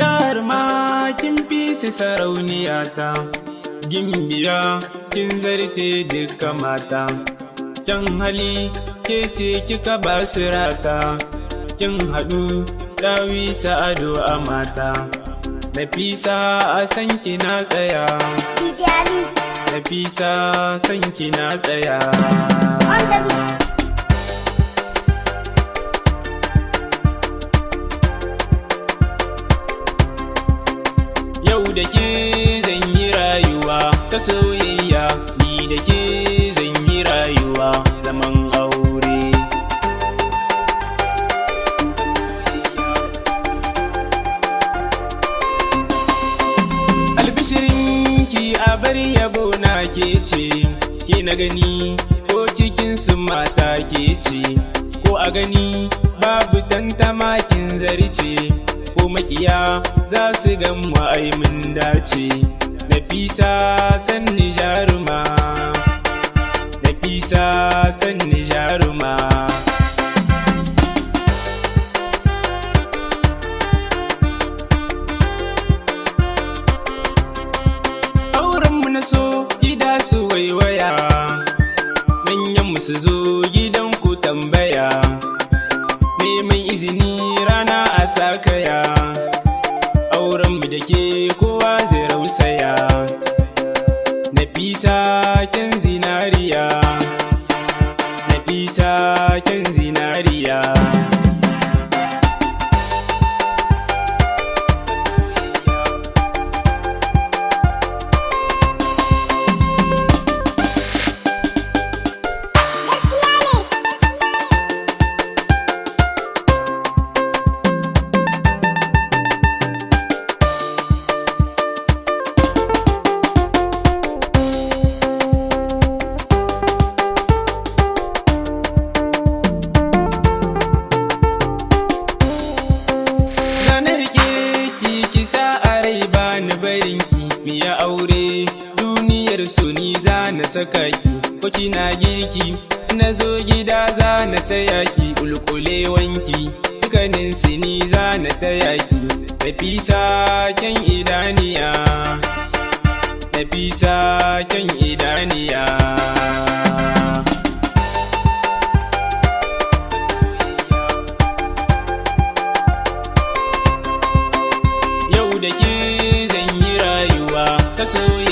Jaruma kin fi su sarauniya ta, gimbiya kin zarce duka mata. Kyan hali ke ce kika ba su rata, kin haɗu Dawisa ado a mata. Nafisa a san ki na tsaya, Nafisa san ki na tsaya. Yau da ke zan yi rayuwa ta soyayya, ni da ke zan yi rayuwa zaman aure. Albishirinki a bar yabo na ke ce, ke na gani ko cikin su mata ke ce, ko a gani babu tantama kin zarce, ko makiya za su gan mu ai mun dace. Nafisa sanni jaruma, Nafisa sanni jaruma. Auren mu na so gida su waiwaya, manyan mu su zo gidan ku tambaya, neman izini rana a sakaya. Auren mu da ke kowa zai rausaya, Nafisa kyan zinariya, Nafisa kyan zinariya. Miya aure duniyar su ni za na saka ki, ko kina girki na zo gida za na taya ki, kulkule wanki dukkanin su ni za na taya ki. Nafisa kyan idaniya, Nafisa kyan idaniya. Yau da ke zan yi rayuwa ta soyayya.